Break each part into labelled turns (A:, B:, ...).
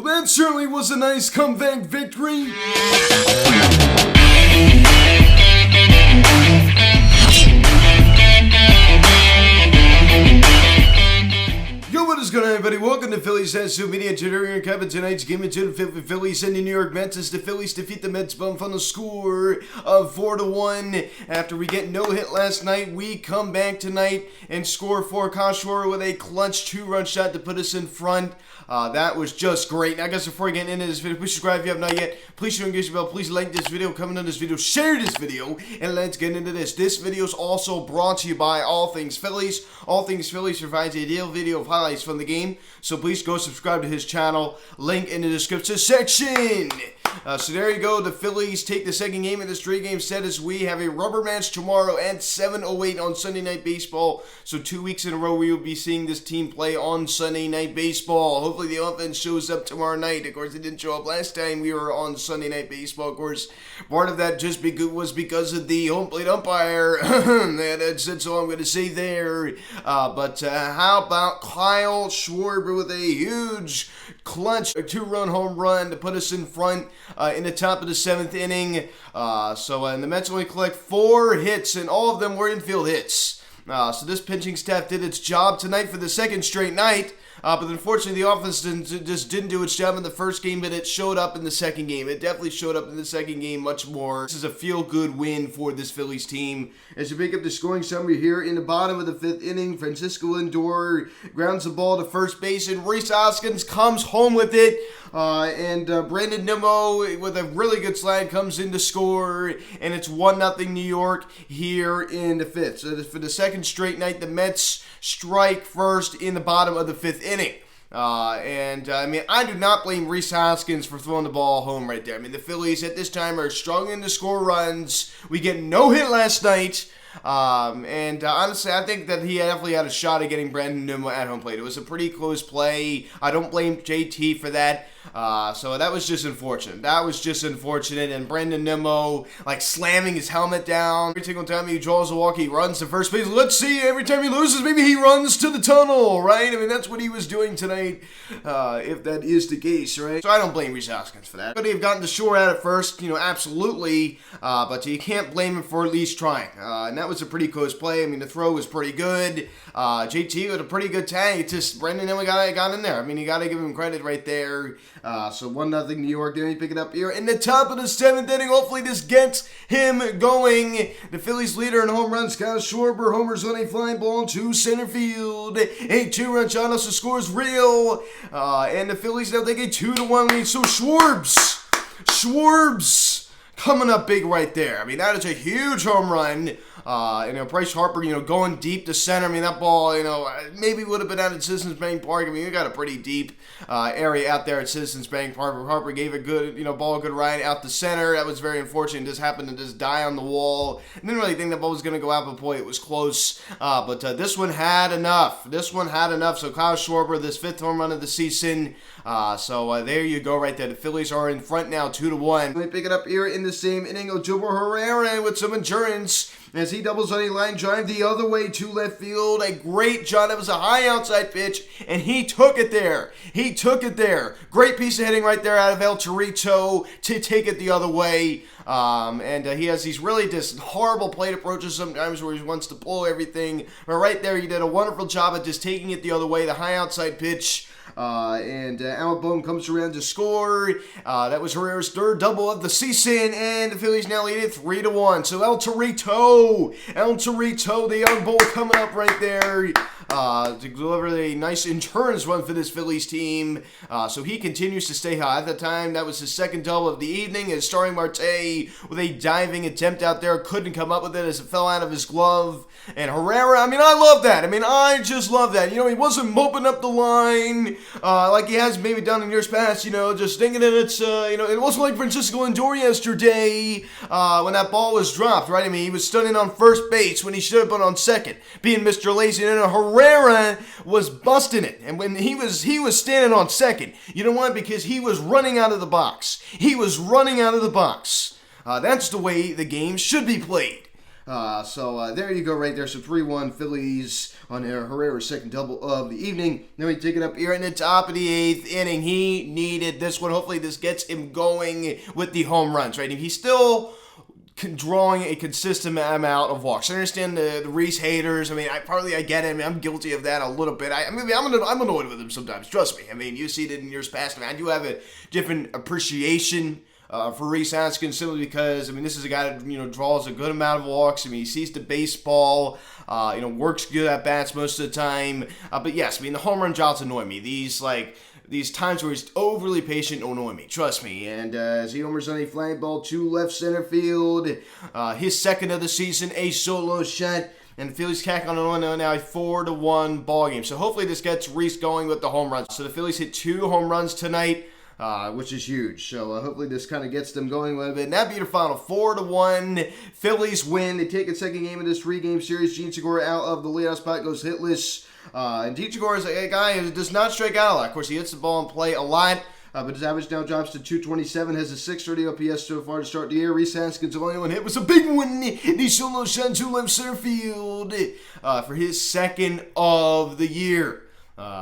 A: Well, that certainly was a nice comeback victory. Yo, what is going on, everybody? Welcome to Phillies Sensu Media. Today and Kevin. Tonight's game is in Phillies and the New York Mets as the Phillies defeat the Mets bump on the score of 4-1. After we get no hit last night, we come back tonight and score for Schwarber with a clutch 2-run shot to put us in front. That was just great. Now, guys, before we get into this video, please subscribe if you have not yet. Please share and engage the bell. Please like this video, comment on this video, share this video, and let's get into this. This video is also brought to you by All Things Phillies. All Things Phillies provides a daily video of highlights from the game, so please go subscribe to his channel. Link in the description section. So there you go. The Phillies take the second game of this 3-game set as we have a rubber match tomorrow at 7:08 on Sunday Night Baseball. So 2 weeks in a row we will be seeing this team play on Sunday Night Baseball. Hopefully the offense shows up tomorrow night. Of course, it didn't show up last time we were on Sunday Night Baseball. Of course, part of that just was because of the home plate umpire. That's all I'm going to say there. But how about Kyle Schwarber with a huge clutch, a 2-run home run to put us in front in the top of the 7th inning. And the Mets only collect 4 hits, and all of them were infield hits. So this pitching staff did its job tonight for the second straight night. But unfortunately, the offense just didn't do its job in the first game, but it showed up in the second game. It definitely showed up in the second game much more. This is a feel-good win for this Phillies team. As you pick up the scoring summary here, in the bottom of the 5th inning, Francisco Lindor grounds the ball to first base, and Rhys Hoskins comes home with it. Brandon Nimmo, with a really good slide, comes in to score, and it's 1-0 New York here in the 5th. So for the second straight night, the Mets strike first in the bottom of the 5th inning. I do not blame Rhys Hoskins for throwing the ball home right there. I mean, the Phillies at this time are struggling to score runs. We get no hit last night. Honestly, I think that he definitely had a shot at getting Brandon Nimmo at home plate. It was a pretty close play. I don't blame JT for that. So that was just unfortunate. And Brandon Nimmo, like, slamming his helmet down. Every single time he draws a walk, he runs to first base. Let's see, every time he loses, maybe he runs to the tunnel, right? I mean, that's what he was doing tonight, if that is the case, right? So I don't blame Rhys Hoskins for that. Could he have gotten to shore at it first? Absolutely. But you can't blame him for at least trying. And that was a pretty close play. I mean, the throw was pretty good. JT with a pretty good tag. It's just Brandon Nimmo got in there. I mean, you got to give him credit right there. So 1-0 New York. Then you pick it up here in the top of the 7th inning. Hopefully this gets him going. The Phillies leader in home runs, Kyle Schwarber, homers on a flying ball to center field. A 2-run shot also scores real. And the Phillies now take a 2-1 lead. So Schwarbs coming up big right there. I mean, that is a huge home run. Bryce Harper, going deep to center. I mean, that ball, maybe would have been out at Citizens Bank Park. I mean, you got a pretty deep area out there at Citizens Bank Park. Harper gave a good, ball a good ride out to center. That was very unfortunate. It just happened to just die on the wall. I didn't really think that ball was going to go out, but boy, it was close. But this one had enough. So Kyle Schwarber, this 5th home run of the season. There you go right there. The Phillies are in front now, 2-1. Let me pick it up here in the same inning. Gilbert Herrera with some endurance as he doubles on a line drive the other way to left field. A great job. That was a high outside pitch, and he took it there. Great piece of hitting right there out of El Torito to take it the other way. He has these really just horrible plate approaches sometimes where he wants to pull everything. But right there, he did a wonderful job at just taking it the other way, the high outside pitch. Al Bohm comes around to score. That was Herrera's 3rd double of the season, and the Phillies now lead it 3-1. So El Torito, the young bull coming up right there to deliver a nice insurance run for this Phillies team. So he continues to stay high. At the time, that was his 2nd double of the evening, as Starling Marte with a diving attempt out there couldn't come up with it as it fell out of his glove. And Herrera, I love that. I just love that. He wasn't moping up the line like he has maybe done in years past, just thinking that it's, it wasn't like Francisco Lindor yesterday when that ball was dropped, right? He was standing on first base when he should have been on second, being Mr. Lazy, and Herrera was busting it. And when he was standing on second, you know what? Because he was running out of the box. That's the way the game should be played. So there you go right there. So 3-1 Phillies on Herrera's second double of the evening. Then we take it up here in the top of the 8th inning. He needed this one. Hopefully this gets him going with the home runs, right? If he's still drawing a consistent amount of walks. I understand the Reese haters. I mean, I get it. I mean, I'm guilty of that a little bit. I'm annoyed with him sometimes. Trust me. I mean, you see it in years past. I mean, I do have a different appreciation for Reese Hoskins simply because, I mean, this is a guy that, draws a good amount of walks. I mean, he sees the baseball, works good at bats most of the time. But yes, I mean, the home run shots annoy me. These times where he's overly patient annoy me, trust me. And as he homers on a fly ball to left center field, his second of the season, a solo shot. And the Phillies tack on now a 4-1 ball game. So hopefully this gets Reese going with the home runs. So the Phillies hit 2 home runs tonight, which is huge. So hopefully this kind of gets them going a little bit. And that'd be the final 4-1. Phillies win. They take a second game of this 3-game series. Gene Segura out of the leadoff spot, goes hitless. And Gene Segura is a guy who does not strike out a lot. Of course, he hits the ball in play a lot. But his average now drops to 227, has a 630 OPS so far to start the year. Reese Hoskins' only one hit was a big one. The solo shot to left center field for his second of the year.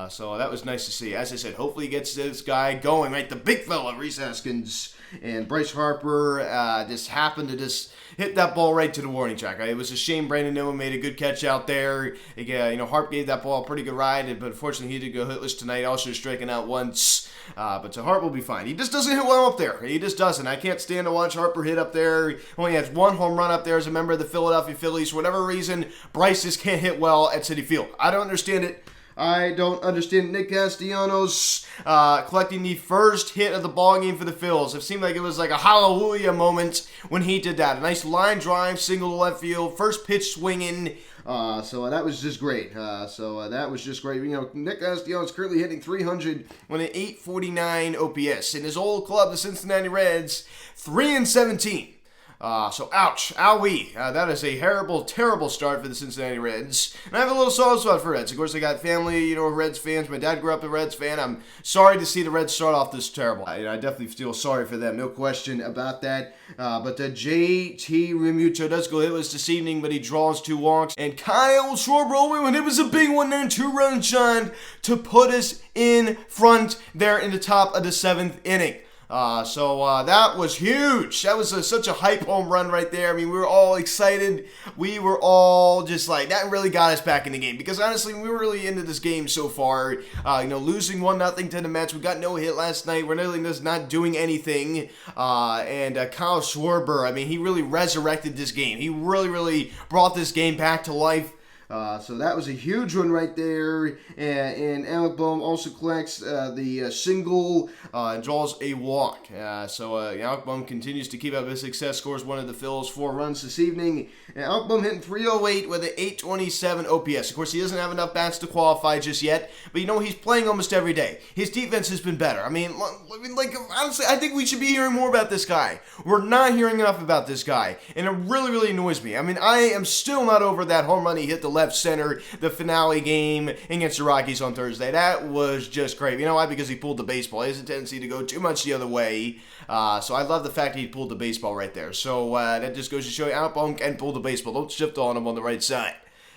A: So that was nice to see. As I said, hopefully he gets this guy going, right? The big fella, Reese Hoskins. And Bryce Harper just happened to just hit that ball right to the warning track. Right? It was a shame Brandon Newman made a good catch out there. Harp gave that ball a pretty good ride, but unfortunately he did go hitless tonight, also striking out once. But Harp will be fine. He just doesn't hit well up there. He just doesn't. I can't stand to watch Harper hit up there. He only has 1 home run up there as a member of the Philadelphia Phillies. For whatever reason, Bryce just can't hit well at Citi Field. I don't understand it. I don't understand Nick Castellanos collecting the first hit of the ball game for the Phils. It seemed like it was like a hallelujah moment when he did that. A nice line drive, single to left field, first pitch swinging. So that was just great. That was just great. Nick Castellanos currently hitting 300 with an 849 OPS. In his old club, the Cincinnati Reds, 3-17. So ouch, owie. That is a terrible start for the Cincinnati Reds. And I have a little soft spot for Reds. Of course, I got family, Reds fans. My dad grew up a Reds fan. I'm sorry to see the Reds start off this terrible. I definitely feel sorry for them. No question about that. But JT Realmuto does go hitless this evening, but he draws 2 walks. And Kyle Schwarber, when it was a big one there, 2-run shot to put us in front there in the top of the 7th inning. That was huge. That was such a hype home run right there. I mean, we were all excited. We were all just like, that really got us back in the game. Because honestly, we were really into this game so far. Losing 1-0 to the Mets. We got no hit last night. We're really just not doing anything. And Kyle Schwarber, I mean, he really resurrected this game. He really brought this game back to life. So that was a huge one right there. And Alec Bohm also collects the single and draws a walk. Alec Bohm continues to keep up his success, scores one of the Phil's 4 runs this evening. And Alec Bohm hitting 308 with an 827 OPS. Of course, he doesn't have enough bats to qualify just yet, but he's playing almost every day. His defense has been better. I mean, honestly, I think we should be hearing more about this guy. We're not hearing enough about this guy, and it really annoys me. I mean, I am still not over that home run he hit the left center, the finale game against the Rockies on Thursday. That was just great. You know why? Because he pulled the baseball. He has a tendency to go too much the other way. So I love the fact that he pulled the baseball right there. So that just goes to show you, Alec Bohm can pull the baseball. Don't shift on him on the right side.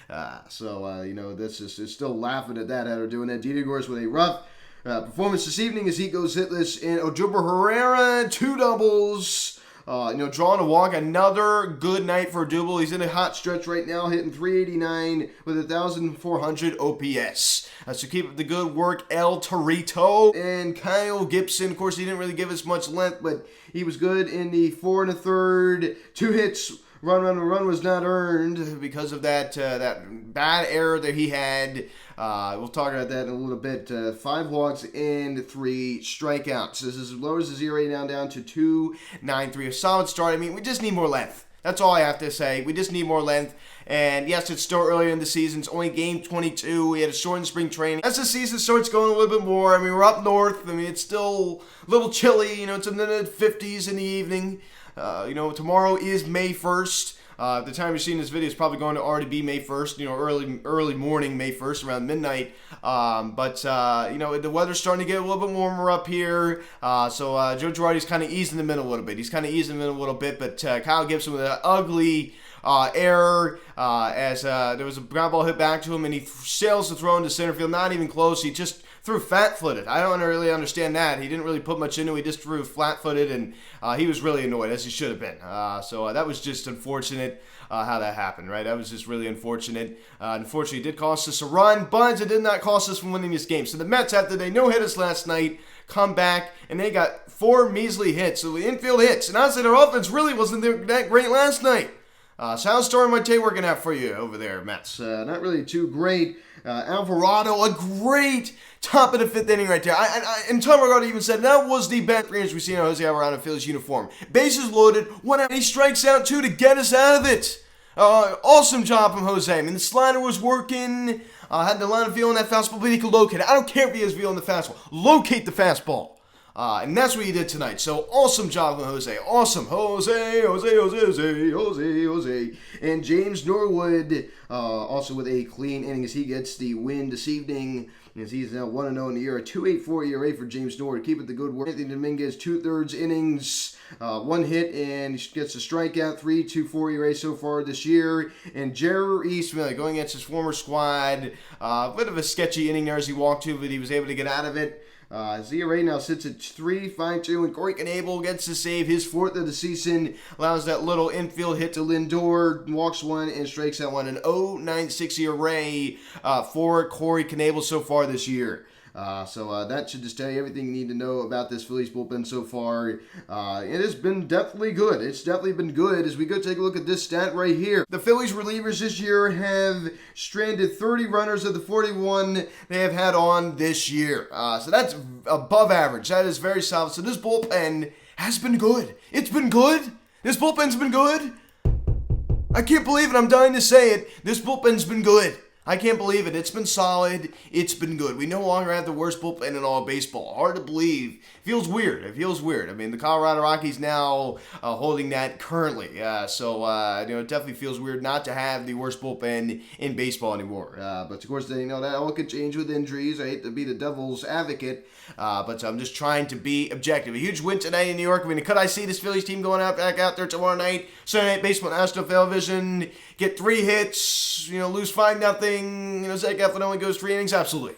A: This is still laughing at that, how they're doing that. Didi Gores with a rough performance this evening as he goes hitless. And Odubel Herrera, 2 doubles. Drawing a walk, another good night for Odubel. He's in a hot stretch right now, hitting 389 with 1,400 OPS. So keep up the good work, El Torito. And Kyle Gibson, of course, he didn't really give us much length, but he was good in the 4 1/3, 2 hits. Run was not earned because of that bad error that he had. We'll talk about that in a little bit. 5 walks and 3 strikeouts. This lowers his ERA down to 2.93. A solid start. I mean, we just need more length. That's all I have to say. We just need more length. And yes, it's still earlier in the season. It's only game 22. We had a shortened spring training. As the season starts going a little bit more, I mean, we're up north. I mean, it's still a little chilly. It's in the 50s in the evening. Tomorrow is May 1st. At the time you're seeing this video, it's probably going to already be May 1st, early morning May 1st, around midnight. The weather's starting to get a little bit warmer up here. Joe Girardi's kind of easing them in a little bit. But Kyle Gibson with an ugly error as there was a ground ball hit back to him, and he sails to throw into center field. Not even close. He just threw flat-footed. I don't really understand that. He didn't really put much into it. He just threw flat-footed, and he was really annoyed, as he should have been. So that was just unfortunate how that happened, right? That was just really unfortunate. Unfortunately, it did cost us a run, but it did not cost us from winning this game. So the Mets, after they no-hit us last night, come back, and they got 4 measly hits. So the infield hits. And honestly, their offense really wasn't that great last night. So how's Story Marte working out for you over there, Mets? Not really too great. Alvarado, a great top of the 5th inning right there. And Tom Alvarado even said that was the best experience we've seen on Jose Alvarado in Phillies uniform. Bases loaded, one out, and he strikes out 2 to get us out of it. Awesome job from Jose. I mean, the slider was working, had the line of feel on that fastball, but he could locate it. I don't care if he has feel on the fastball. Locate the fastball. And that's what he did tonight. So awesome job from Jose. Awesome. Jose. And James Norwood also with a clean inning as he gets the win this evening. As he's now 1-0 in the year. A 2.84 ERA for James Norwood. Keep it the good work. Anthony Dominguez, 2/3 innings, 1 hit, and he gets a strikeout. 3.24 ERA so far this year. And Jerry Eastman going against his former squad. A bit of a sketchy inning there as he walked to, but he was able to get out of it. His ERA now sits at 3.52, and Corey Knebel gets to save his 4th of the season, allows that little infield hit to Lindor, walks 1 and strikes out 1. An 0.96 ERA for Corey Knebel so far this year. So that should just tell you everything you need to know about this Phillies bullpen so far. It has been definitely good. It's definitely been good as we go take a look at this stat right here. The Phillies relievers this year have stranded 30 runners of the 41 they have had on this year. So that's above average. That is very solid. So this bullpen has been good. It's been good. This bullpen's been good. I can't believe it. I'm dying to say it. This bullpen's been good. I can't believe it. It's been solid. It's been good. We no longer have the worst bullpen in all of baseball. Hard to believe. Feels weird. It feels weird. I mean, the Colorado Rockies now holding that currently. So it definitely feels weird not to have the worst bullpen in baseball anymore. But of course, that all could change with injuries. I hate to be the devil's advocate, but I'm just trying to be objective. A huge win tonight in New York. I mean, could I see this Phillies team going back out there tomorrow night, Sunday Night Baseball, National Television, get 3 hits, lose 5-0? Zach Eflin only goes 3 innings. Absolutely,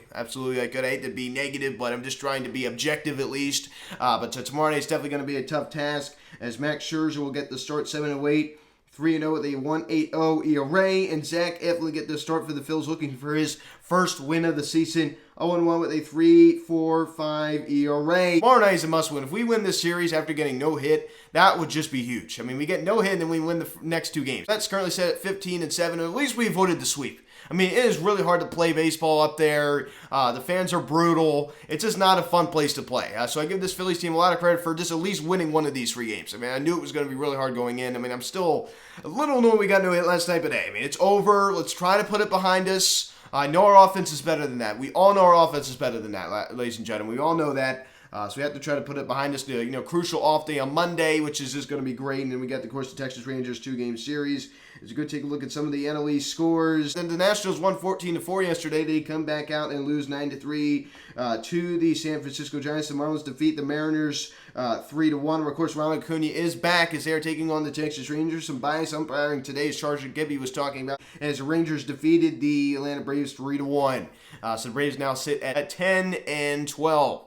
A: I could. I hate to be negative, but I'm just trying to be objective at least. But tomorrow night is definitely going to be a tough task as Max Scherzer will get the start 7-8. 3-0 with a 1.80 ERA, and Zach Eflin get the start for the Phils, looking for his first win of the season. 0-1 with a 3.45 ERA. Tomorrow night is a must-win. If we win this series after getting no hit, that would just be huge. I mean, we get no hit, and then we win the next 2 games. That's currently set at 15-7. At least we avoided the sweep. I mean, it is really hard to play baseball up there. The fans are brutal. It's just not a fun place to play. So I give this Phillies team a lot of credit for just at least winning one of these 3 games. I mean, I knew it was going to be really hard going in. I mean, I'm still a little annoyed we got no hit last night, but hey, I mean, it's over. Let's try to put it behind us. I know our offense is better than that. We all know our offense is better than that, ladies and gentlemen. We all know that. So we have to try to put it behind us. Crucial off day on Monday, which is just going to be great. And then we got, of course, the Texas Rangers 2-game series. It's a good take a look at some of the NL East scores. And the Nationals won 14-4 yesterday. They come back out and lose 9-3 to the San Francisco Giants. The Marlins defeat the Mariners 3-1. Of course, Ronald Acuna is back as they're taking on the Texas Rangers. Some bias umpiring today, as Sergeant Gibby was talking about, as the Rangers defeated the Atlanta Braves 3-1. So the Braves now sit at 10-12.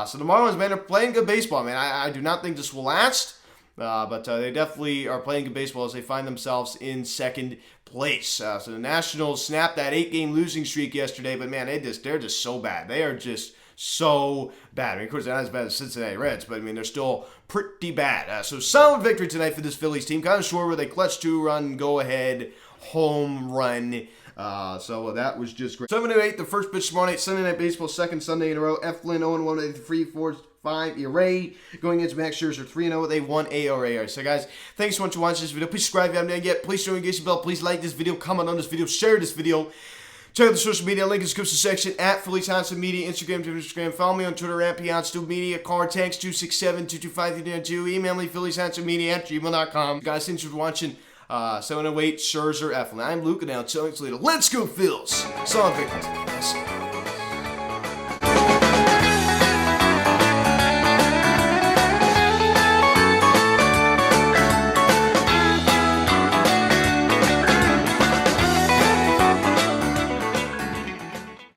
A: So the Marlins, man, are playing good baseball, man. I do not think this will last, but they definitely are playing good baseball as they find themselves in second place. So the Nationals snapped that 8-game losing streak yesterday, but man, they're just so bad. They are just so bad. I mean, of course, they're not as bad as Cincinnati Reds, but I mean, they're still pretty bad. So solid victory tonight for this Phillies team. Kind of Schwarber, they clutch 2-run, go-ahead home run. So that was just great. 7-8, the first pitch tomorrow night, Sunday Night Baseball, second Sunday in a row. Eflin 0-1 with a 3.45 ERA. Going against Max Scherzer 3-0 with a 1.80 ERA. So guys, thanks so much for watching this video. Please subscribe if you haven't done yet. Please don't engage the bell. Please like this video, comment on this video, share this video. Check out the social media link in the description section at Phillies Hansen Media, Instagram. Follow me on Twitter at Piansto Media. Call or text 267-225-392. Email me phillieshansenmedia@gmail.com. Guys, thanks for watching. 7-8, Scherzer, Eflin. I'm Luke, and now until next later. Let's go, Phils! Solid victory.